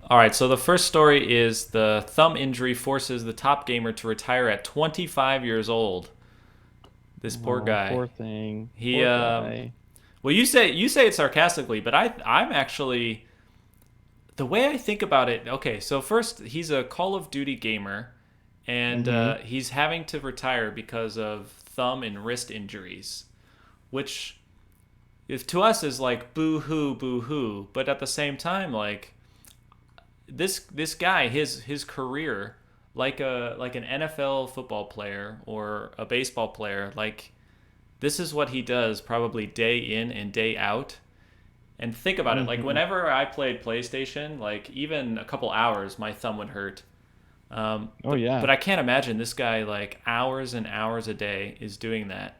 All right, so the first story is the thumb injury forces the top gamer to retire at 25 years old. This poor Oh, guy. poor thing. He Poor guy. well, you say it sarcastically, but I'm actually, the way I think about it. Okay, so first he's a Call of Duty gamer, and Mm-hmm. he's having to retire because of thumb and wrist injuries, which if to us is like boo hoo, boo hoo, but at the same time, like this guy, his career, like an NFL football player or a baseball player, like this is what he does probably day in and day out. And think about it, like Mm-hmm. whenever I played PlayStation, like even a couple hours, my thumb would hurt. Oh But yeah. I can't imagine this guy like hours and hours a day is doing that.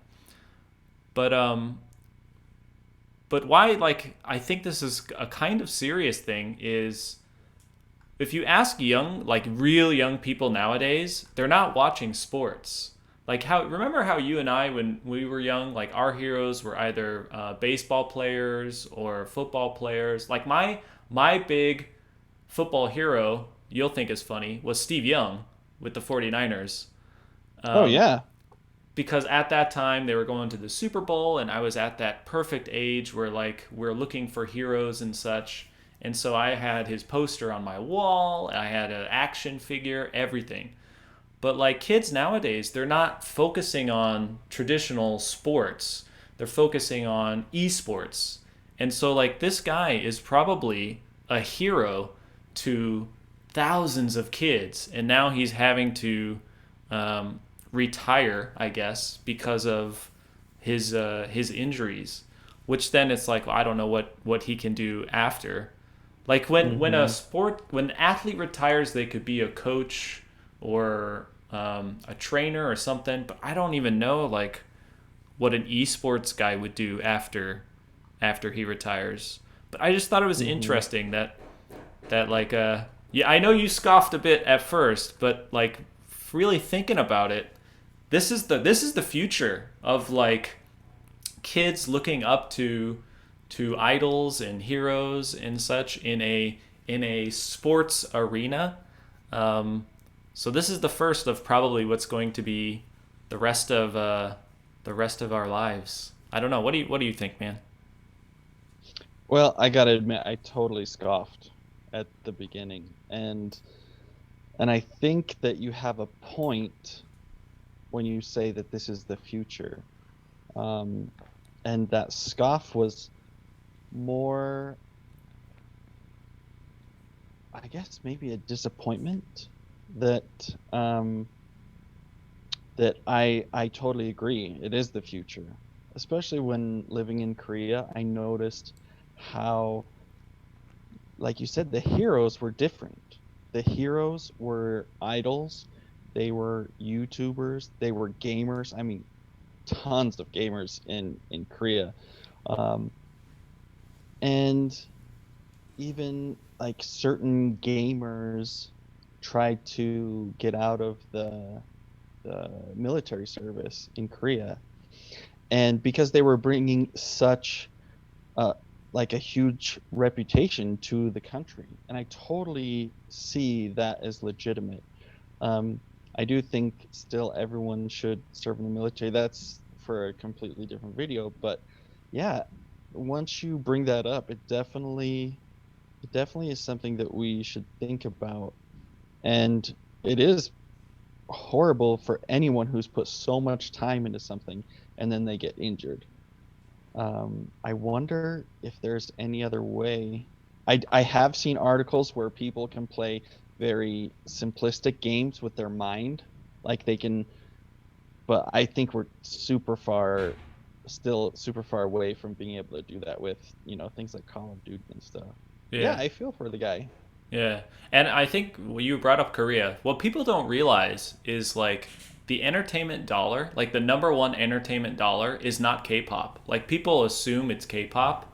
But but why, like I think this is a kind of serious thing, is if you ask young, like real young people nowadays, they're not watching sports. Like how, remember how you and I, when we were young, like our heroes were either baseball players or football players. Like my big football hero, you'll think is funny, was Steve Young with the 49ers. Oh Um, yeah. because at that time they were going to the Super Bowl, and I was at that perfect age where like we're looking for heroes and such. And so I had his poster on my wall, I had an action figure, everything. But like kids nowadays, they're not focusing on traditional sports. They're focusing on esports. And so like this guy is probably a hero to thousands of kids, and now he's having to um, retire, I guess, because of his injuries. Which then it's like, well, I don't know what he can do after. Like Mm-hmm. when an athlete retires, they could be a coach or a trainer or something. But I don't even know like what an esports guy would do after he retires. But I just thought it was Mm-hmm. interesting that like yeah, I know you scoffed a bit at first, but like really thinking about it, this is the future of like kids looking up to idols and heroes and such in a sports arena. Um, so this is the first of probably what's going to be the rest of the rest of our lives. I don't know. What do you think, man? Well, I gotta admit, I totally scoffed at the beginning, and I think that you have a point when you say that this is the future. Um, and that scoff was more, I guess, maybe a disappointment that um that I totally agree. It is the future. Especially when living in Korea, I noticed how, like you said, the heroes were different. The heroes were idols, they were YouTubers, they were gamers. I mean, tons of gamers in Korea. Um, and even like certain gamers tried to get out of the military service in Korea, and because they were bringing such uh, like a huge reputation to the country, and I totally see that as legitimate. Um, I do think still everyone should serve in the military. That's for a completely different video, but yeah, once you bring that up, it definitely is something that we should think about. And it is horrible for anyone who's put so much time into something and then they get injured. I wonder if there's any other way. I have seen articles where people can play very simplistic games with their mind, like they can, but I think we're still super far away from being able to do that with, things like Call of Duty and stuff. Yeah, Yeah. I feel for the guy. Yeah. And I think you brought up Korea. What people don't realize is like the entertainment dollar, like the number one entertainment dollar is not K-pop. Like people assume it's K-pop,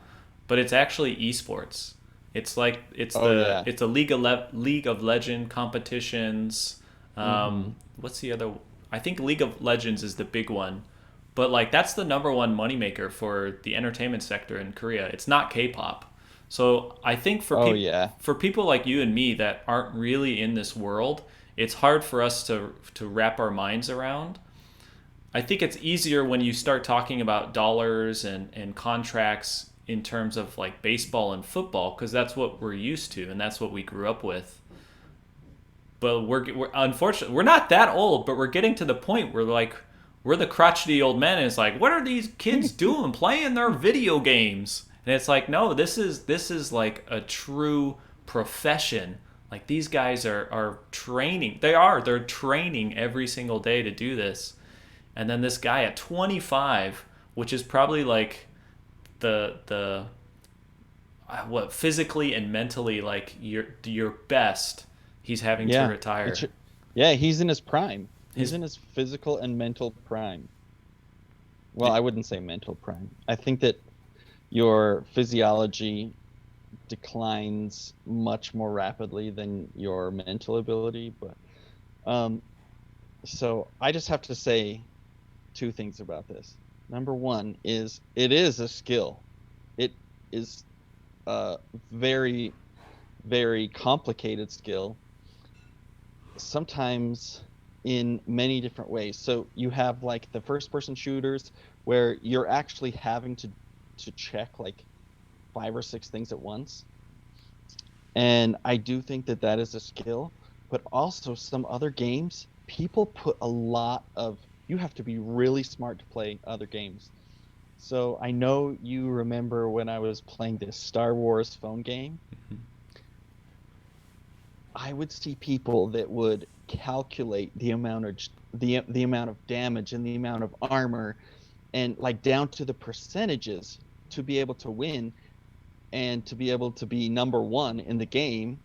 but it's actually esports. It's like Oh yeah. it's a League of Legend competitions. Mm-hmm. What's the other? I think League of Legends is the big one, but like that's the number one moneymaker for the entertainment sector in Korea. It's not K-pop. So I think for Oh yeah. for people like you and me that aren't really in this world, it's hard for us to wrap our minds around. I think it's easier when you start talking about dollars and contracts in terms of like baseball and football because that's what we're used to and that's what we grew up with. But we're unfortunately we're not that old, but we're getting to the point where like we're the crotchety old men and it's like what are these kids doing playing their video games? And it's like no, this is like a true profession. Like these guys are training. They're training every single day to do this. And then this guy at 25, which is probably like the what physically and mentally like your best, he's having to Yeah. retire. It's yeah, he's in his prime. He's His in his physical and mental prime. Well, I wouldn't say mental prime. I think that your physiology declines much more rapidly than your mental ability, but um so I just have to say two things about this. Number one is it is a skill. It is a very, very complicated skill, sometimes in many different ways. So you have like the first person shooters where you're actually having to check like five or six things at once. And I do think that that is a skill, but also some other games, people put a lot of, you have to be really smart to play other games. So I know you remember when I was playing this Star Wars phone game, I would see people that would calculate the amount of the amount of damage and the amount of armor and like down to the percentages to be able to win and to be able to be number one in the game.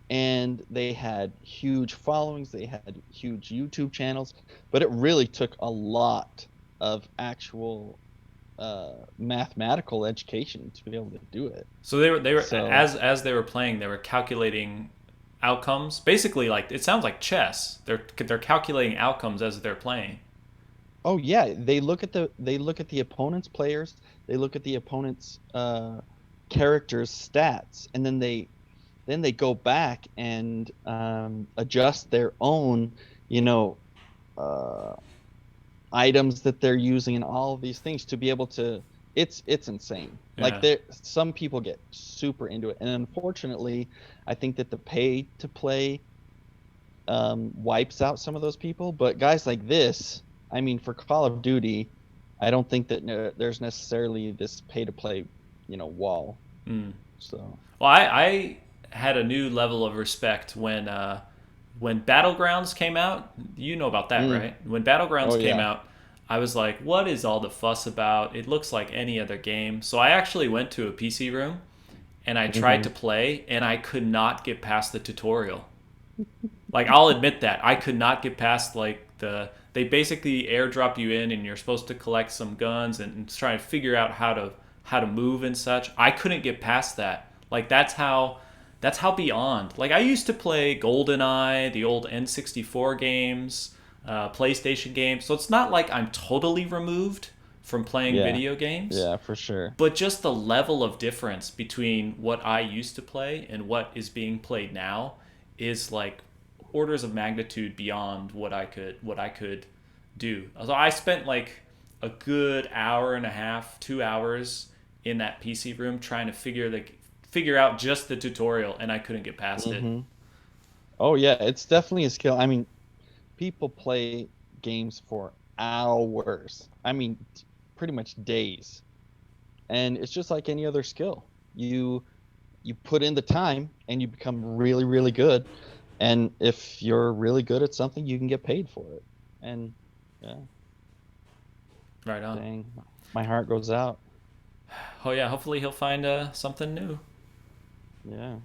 And they had huge followings, they had huge YouTube channels, but it really took a lot of actual mathematical education to be able to do it. so they were So, as they were playing, they were calculating outcomes. Basically, like it sounds like chess. They're calculating outcomes as they're playing. oh yeah, they look at the opponent's players, they look at the opponent's characters' stats, and then they go back and adjust their own, you know, uh, items that they're using and all of these things to be able to. It's insane. Like Yeah. there, some people get super into it, and unfortunately, I think that the pay to play wipes out some of those people. But guys like this, I mean, for Call of Duty, I don't think that there's necessarily this pay to play, wall. Mm. So, Well, I had a new level of respect when Battlegrounds came out. You know about that, mm, right? When oh Battlegrounds came yeah. out, I was like, what is all the fuss about? It looks like any other game. So I actually went to a PC room and I tried Hmm. to play and I could not get past the tutorial. Like I'll admit that. I could not get past like they basically airdrop you in and you're supposed to collect some guns and try to figure out how to move and such. I couldn't get past that. Like that's how beyond. Like I used to play GoldenEye, the old N64 games, PlayStation games. So it's not like I'm totally removed from playing Yeah. video games, Yeah, for sure. but just the level of difference between what I used to play and what is being played now is like orders of magnitude beyond what I could do. So I spent like a good hour and a half, 2 hours in that PC room trying to figure out just the tutorial, and I couldn't get past it. Hmm. Oh yeah, it's definitely a skill. I mean, people play games for hours. I mean, pretty much days. And it's just like any other skill. You put in the time and you become really, really good. And if you're really good at something, you can get paid for it. And yeah, Right on. dang, my heart goes out. Oh yeah, hopefully he'll find something new. Yeah.